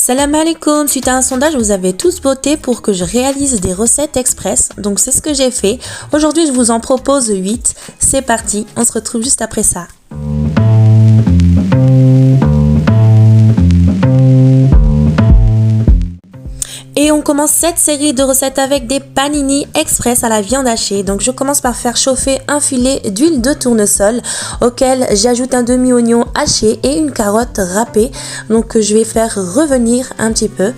Salam alaikum, suite à un sondage, vous avez tous voté pour que je réalise des recettes express, donc c'est ce que j'ai fait. Aujourd'hui, je vous en propose 8. C'est parti, on se retrouve juste après ça. Et on commence cette série de recettes avec des panini express à la viande hachée. Donc je commence par faire chauffer un filet d'huile de tournesol auquel j'ajoute un demi-oignon haché et une carotte râpée. Donc je vais faire revenir un petit peu.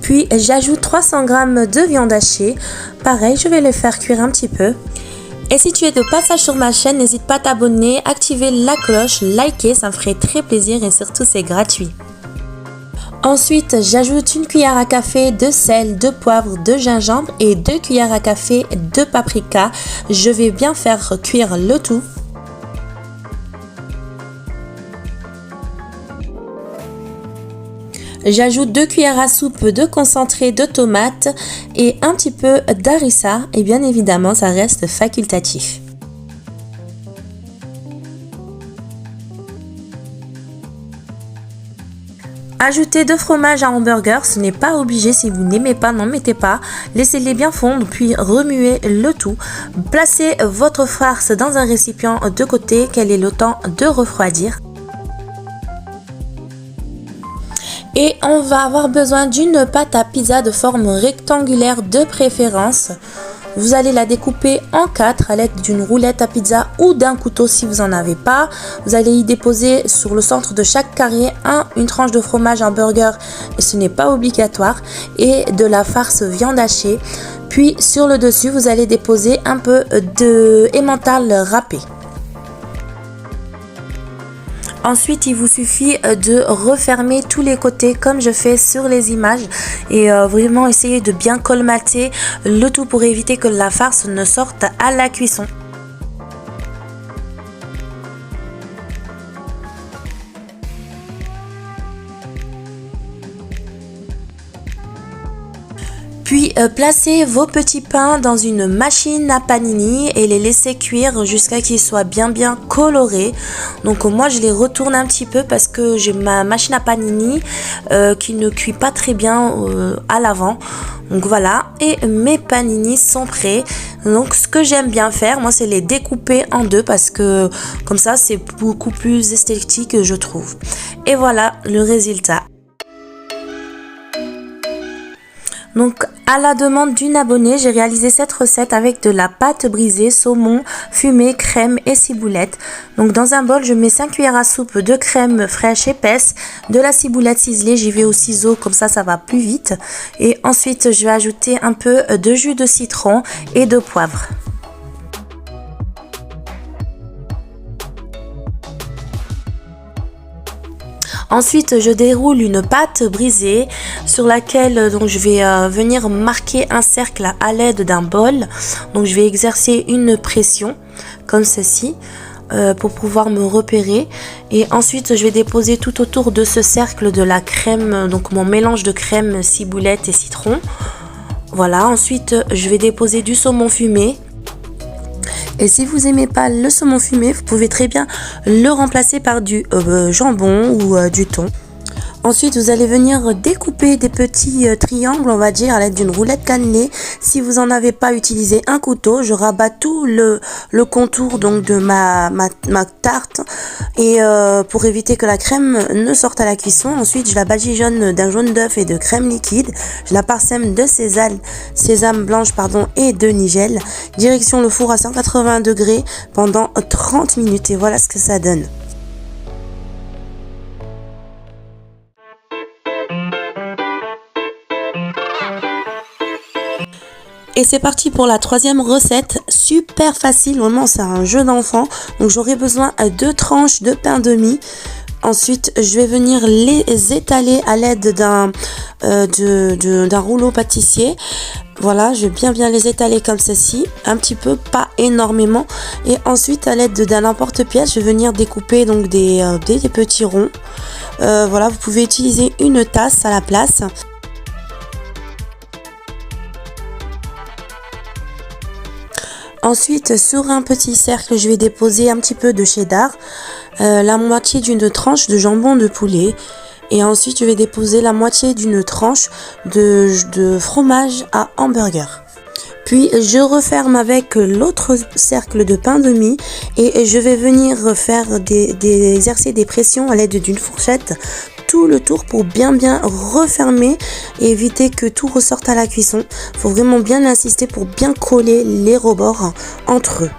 Puis j'ajoute 300 g de viande hachée. Pareil, je vais les faire cuire un petit peu. Et si tu es de passage sur ma chaîne, n'hésite pas à t'abonner, activer la cloche, liker, ça me ferait très plaisir et surtout c'est gratuit. Ensuite, j'ajoute une cuillère à café de sel, de poivre, de gingembre et 2 cuillères à café de paprika. Je vais bien faire cuire le tout. J'ajoute 2 cuillères à soupe de concentré de tomate et un petit peu d'harissa et bien évidemment ça reste facultatif. Ajoutez 2 fromages à hamburger, ce n'est pas obligé, si vous n'aimez pas, n'en mettez pas. Laissez-les bien fondre puis remuez le tout. Placez votre farce dans un récipient de côté qu'elle ait le temps de refroidir. Et on va avoir besoin d'une pâte à pizza de forme rectangulaire de préférence. Vous allez la découper en 4 à l'aide d'une roulette à pizza ou d'un couteau si vous n'en avez pas. Vous allez y déposer sur le centre de chaque carré une tranche de fromage hamburger, et ce n'est pas obligatoire, et de la farce viande hachée. Puis sur le dessus, vous allez déposer un peu de emmental râpé. Ensuite, il vous suffit de refermer tous les côtés comme je fais sur les images et vraiment essayer de bien colmater le tout pour éviter que la farce ne sorte à la cuisson. Puis placez vos petits pains dans une machine à panini et les laissez cuire jusqu'à qu'ils soient bien colorés. Donc moi je les retourne un petit peu parce que j'ai ma machine à panini qui ne cuit pas très bien à l'avant. Donc voilà, et mes panini sont prêts. Donc ce que j'aime bien faire, moi, c'est les découper en deux parce que comme ça c'est beaucoup plus esthétique, je trouve. Et voilà le résultat. Donc à la demande d'une abonnée, j'ai réalisé cette recette avec de la pâte brisée, saumon, fumé, crème et ciboulette. Donc dans un bol, je mets 5 cuillères à soupe de crème fraîche épaisse, de la ciboulette ciselée, j'y vais au ciseau, comme ça va plus vite. Et ensuite, je vais ajouter un peu de jus de citron et de poivre. Ensuite, je déroule une pâte brisée sur laquelle donc, je vais venir marquer un cercle à l'aide d'un bol. Donc je vais exercer une pression comme ceci pour pouvoir me repérer. Et ensuite, je vais déposer tout autour de ce cercle de la crème, donc mon mélange de crème, ciboulette et citron. Voilà, ensuite je vais déposer du saumon fumé. Et si vous n'aimez pas le saumon fumé, vous pouvez très bien le remplacer par du jambon ou du thon. Ensuite, vous allez venir découper des petits triangles, on va dire, à l'aide d'une roulette cannelée. Si vous n'en avez pas, utilisé un couteau. Je rabats tout le contour donc de ma tarte et pour éviter que la crème ne sorte à la cuisson. Ensuite, je la badigeonne d'un jaune d'œuf et de crème liquide. Je la parsème de sésame blanche et de nigel. Direction le four à 180 degrés pendant 30 minutes et voilà ce que ça donne. Et c'est parti pour la troisième recette, super facile, vraiment c'est un jeu d'enfant. Donc j'aurai besoin de 2 tranches de pain de mie. Ensuite je vais venir les étaler à l'aide d'un rouleau pâtissier. Voilà, je vais bien les étaler comme ceci, un petit peu, pas énormément. Et ensuite à l'aide d'un emporte-pièce, je vais venir découper donc des petits ronds. Voilà, vous pouvez utiliser une tasse à la place. Ensuite, sur un petit cercle, je vais déposer un petit peu de cheddar, la moitié d'une tranche de jambon de poulet. Et ensuite, je vais déposer la moitié d'une tranche de fromage à hamburger. Puis, je referme avec l'autre cercle de pain de mie et je vais venir faire exercer des pressions à l'aide d'une fourchette tout le tour pour bien refermer et éviter que tout ressorte à la cuisson. Faut vraiment bien insister pour bien coller les rebords entre eux.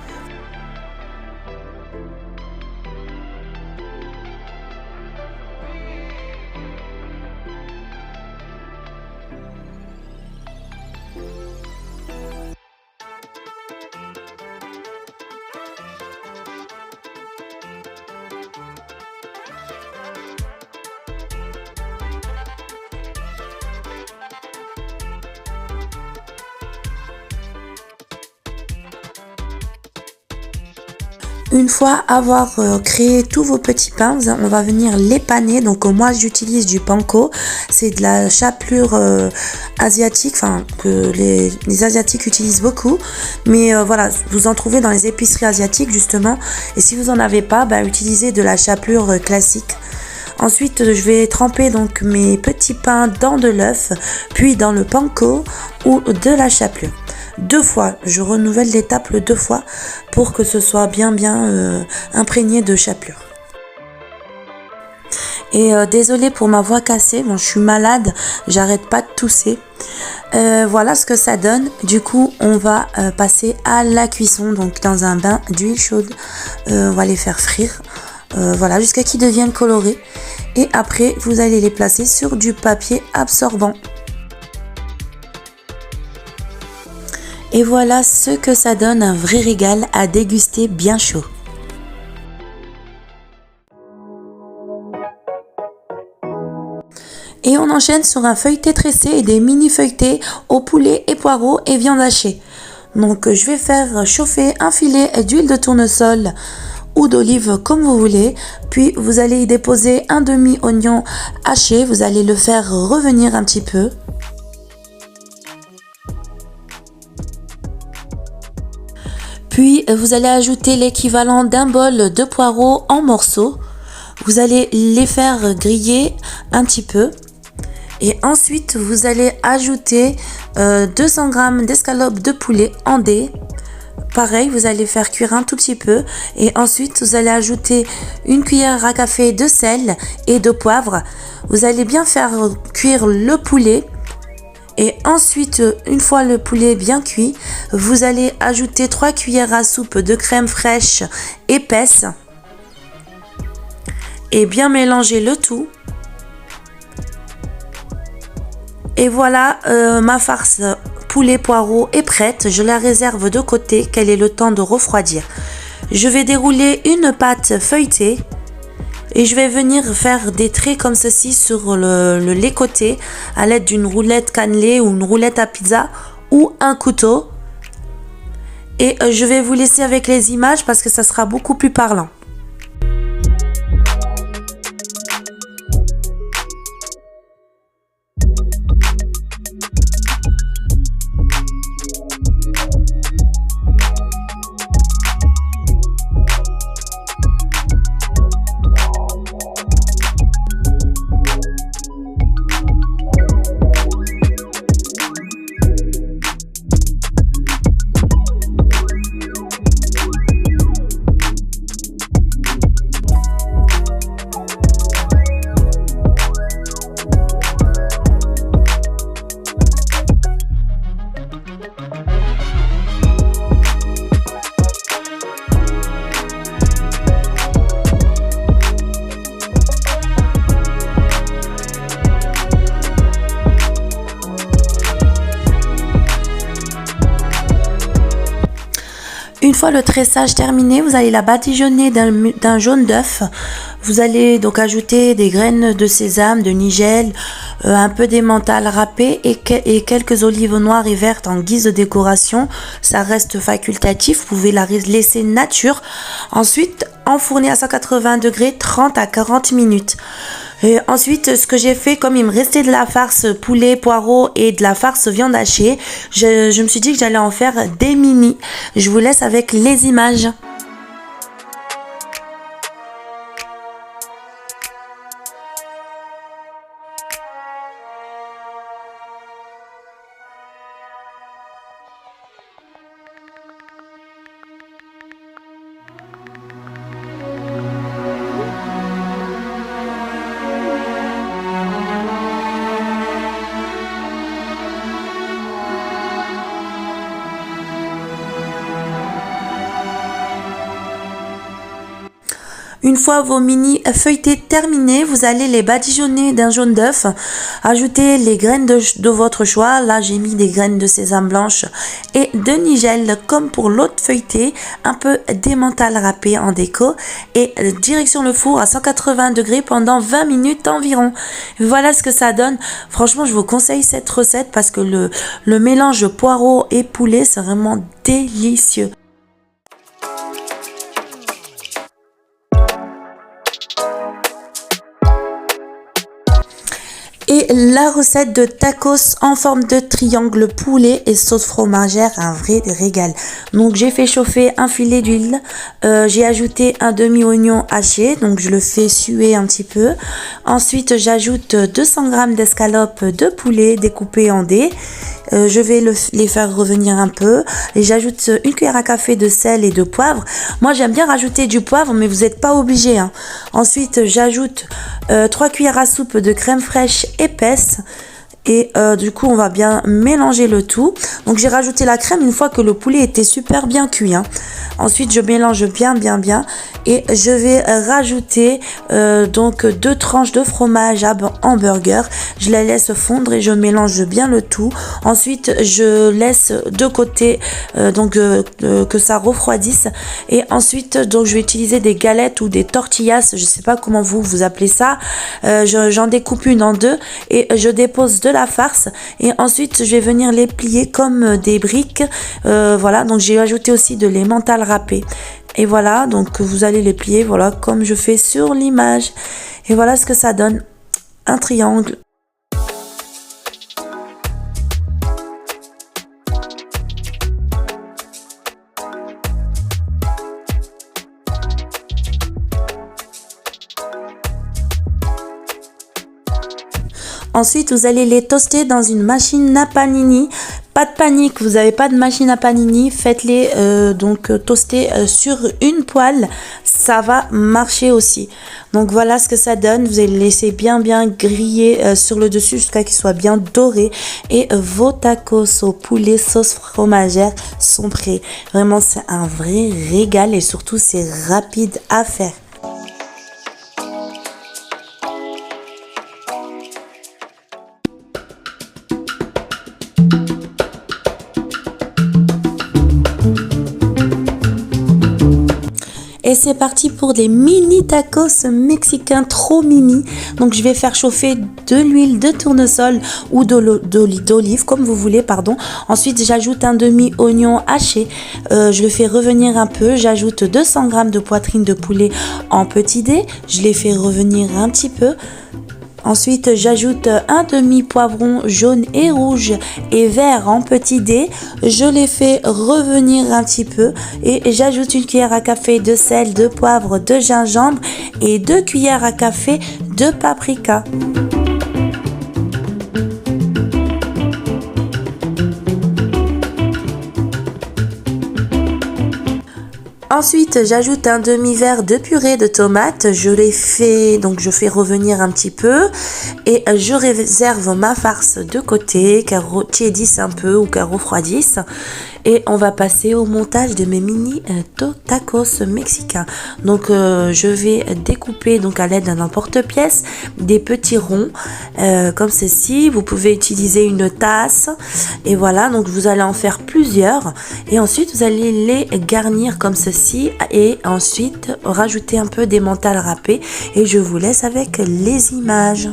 Une fois avoir créé tous vos petits pains, on va venir les paner. Donc moi j'utilise du panko, c'est de la chapelure asiatique, enfin que les asiatiques utilisent beaucoup. Mais voilà, vous en trouvez dans les épiceries asiatiques justement. Et si vous en avez pas, utilisez de la chapelure classique. Ensuite, je vais tremper donc mes petits pains dans de l'œuf, puis dans le panko ou de la chapelure. 2 fois, je renouvelle l'étape 2 fois pour que ce soit bien imprégné de chapelure. Et désolée pour ma voix cassée, bon, je suis malade, j'arrête pas de tousser. Voilà ce que ça donne. Du coup, on va passer à la cuisson, donc dans un bain d'huile chaude. On va les faire frire, voilà, jusqu'à qu'ils deviennent colorés. Et après, vous allez les placer sur du papier absorbant. Et voilà ce que ça donne, un vrai régal à déguster bien chaud. Et on enchaîne sur un feuilleté tressé et des mini feuilletés au poulet et poireaux et viande hachée. Donc je vais faire chauffer un filet d'huile de tournesol ou d'olive comme vous voulez. Puis vous allez y déposer un demi-oignon haché, vous allez le faire revenir un petit peu. Puis vous allez ajouter l'équivalent d'un bol de poireaux en morceaux. Vous allez les faire griller un petit peu. Et ensuite vous allez ajouter 200 g d'escalope de poulet en dés. Pareil, vous allez faire cuire un tout petit peu. Et ensuite vous allez ajouter une cuillère à café de sel et de poivre. Vous allez bien faire cuire le poulet. Et ensuite, une fois le poulet bien cuit, vous allez ajouter 3 cuillères à soupe de crème fraîche épaisse et bien mélanger le tout. Et voilà, ma farce poulet poireau est prête. Je la réserve de côté, qu'elle ait le temps de refroidir. Je vais dérouler une pâte feuilletée. Et je vais venir faire des traits comme ceci sur les côtés à l'aide d'une roulette cannelée ou une roulette à pizza ou un couteau. Et je vais vous laisser avec les images parce que ça sera beaucoup plus parlant. Une fois le tressage terminé, vous allez la badigeonner d'un jaune d'œuf. Vous allez donc ajouter des graines de sésame, de nigel, un peu d'emmental râpé et quelques olives noires et vertes en guise de décoration. Ça reste facultatif, vous pouvez la laisser nature. Ensuite, enfourner à 180 degrés 30 à 40 minutes. Et ensuite, ce que j'ai fait, comme il me restait de la farce poulet, poireau et de la farce viande hachée, je me suis dit que j'allais en faire des mini. Je vous laisse avec les images. Une fois vos mini feuilletés terminés, vous allez les badigeonner d'un jaune d'œuf. Ajoutez les graines de votre choix. Là, j'ai mis des graines de sésame blanche et de nigel comme pour l'autre feuilleté. Un peu d'emmental râpé en déco. Et direction le four à 180 degrés pendant 20 minutes environ. Voilà ce que ça donne. Franchement, je vous conseille cette recette parce que le mélange poireau et poulet, c'est vraiment délicieux. Et la recette de tacos en forme de triangle poulet et sauce fromagère, un vrai régal. Donc j'ai fait chauffer un filet d'huile, j'ai ajouté un demi-oignon haché, donc je le fais suer un petit peu. Ensuite j'ajoute 200 g d'escalope de poulet découpées en dés. Je vais les faire revenir un peu et j'ajoute une cuillère à café de sel et de poivre. Moi j'aime bien rajouter du poivre mais vous n'êtes pas obligé, hein. Ensuite j'ajoute 3 cuillères à soupe de crème fraîche épaisse. Et du coup on va bien mélanger le tout. Donc j'ai rajouté la crème une fois que le poulet était super bien cuit, hein. Ensuite je mélange bien et je vais rajouter donc 2 tranches de fromage à hamburger. Je la laisse fondre et je mélange bien le tout. Ensuite je laisse de côté que ça refroidisse. Et ensuite donc je vais utiliser des galettes ou des tortillas, je sais pas comment vous appelez ça. J'en découpe une en deux et je dépose de la farce et ensuite je vais venir les plier comme des briques. Voilà, donc j'ai ajouté aussi de l'emmental râpé et voilà, donc vous allez les plier voilà comme je fais sur l'image et voilà ce que ça donne, un triangle. Ensuite, vous allez les toaster dans une machine à panini. Pas de panique, vous n'avez pas de machine à panini, faites-les toaster sur une poêle, ça va marcher aussi. Donc voilà ce que ça donne, vous allez les laisser bien griller sur le dessus jusqu'à qu'ils soient bien dorés. Et vos tacos au poulet sauce fromagère sont prêts. Vraiment, c'est un vrai régal et surtout c'est rapide à faire. Et c'est parti pour des mini tacos mexicains trop mimi. Donc je vais faire chauffer de l'huile de tournesol ou d'olive comme vous voulez, pardon. Ensuite j'ajoute un demi-oignon haché. Je le fais revenir un peu. J'ajoute 200 g de poitrine de poulet en petits dés. Je les fais revenir un petit peu. Ensuite, j'ajoute un demi-poivron jaune et rouge et vert en petits dés. Je les fais revenir un petit peu et j'ajoute une cuillère à café de sel, de poivre, de gingembre et 2 cuillères à café de paprika. Ensuite, j'ajoute un demi-verre de purée de tomates. Je fais revenir un petit peu et je réserve ma farce de côté, qu'elle tiédisse un peu ou qu'elle refroidisse. Et on va passer au montage de mes mini tacos mexicains. Donc je vais découper donc à l'aide d'un emporte-pièce des petits ronds comme ceci. Vous pouvez utiliser une tasse et voilà, donc vous allez en faire plusieurs et ensuite vous allez les garnir comme ceci et ensuite rajouter un peu d'emmental râpé et je vous laisse avec les images.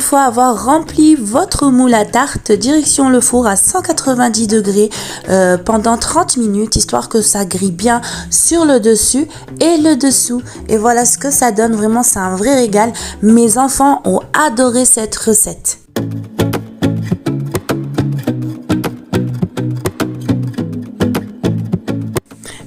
fois avoir rempli votre moule à tarte, direction le four à 190 degrés pendant 30 minutes, histoire que ça grille bien sur le dessus et le dessous. Et voilà ce que ça donne, vraiment c'est un vrai régal. Mes enfants ont adoré cette recette.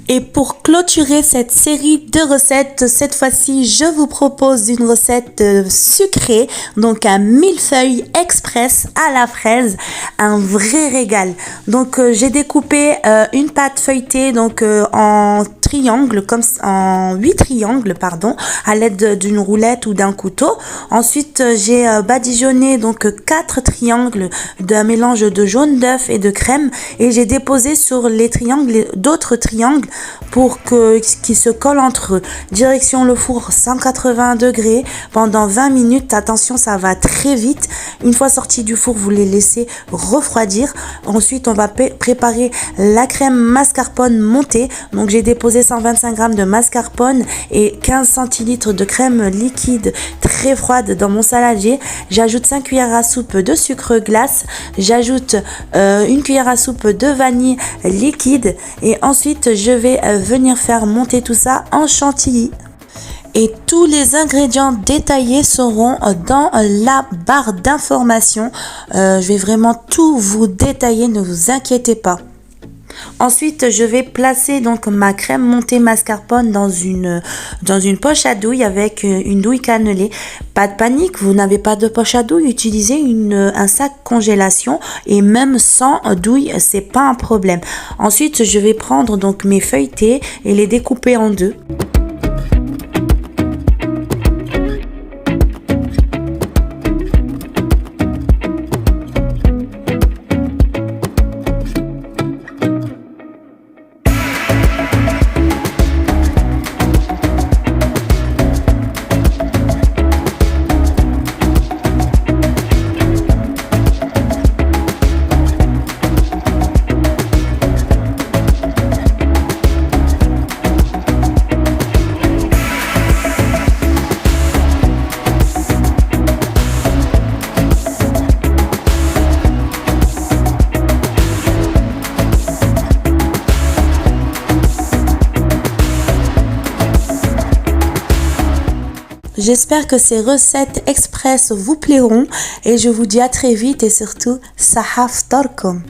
Et pour clôturer cette série de recettes, cette fois-ci, je vous propose une recette sucrée, donc un millefeuille express à la fraise, un vrai régal. Donc j'ai découpé une pâte feuilletée donc en triangles, comme en 8 triangles pardon, à l'aide d'une roulette ou d'un couteau. Ensuite j'ai badigeonné donc 4 triangles d'un mélange de jaune d'œuf et de crème, et j'ai déposé sur les triangles d'autres triangles pour qu'ils se collent entre eux. Direction le four 180 degrés pendant 20 minutes. Attention, ça va très vite. Une fois sorti du four, vous les laissez refroidir. Ensuite, on va préparer la crème mascarpone montée. Donc, j'ai déposé 125 g de mascarpone et 15 centilitres de crème liquide très froide dans mon saladier. J'ajoute 5 cuillères à soupe de sucre glace. J'ajoute une cuillère à soupe de vanille liquide. Et ensuite, je vais venir faire monter tout ça en chantilly. Et tous les ingrédients détaillés seront dans la barre d'information. Je vais vraiment tout vous détailler, ne vous inquiétez pas. Ensuite, je vais placer donc ma crème montée mascarpone dans une poche à douille avec une douille cannelée. Pas de panique, vous n'avez pas de poche à douille, utilisez un sac congélation, et même sans douille, c'est pas un problème. Ensuite, je vais prendre donc mes feuilletés et les découper en deux. J'espère que ces recettes express vous plairont et je vous dis à très vite, et surtout, sahaf torkom.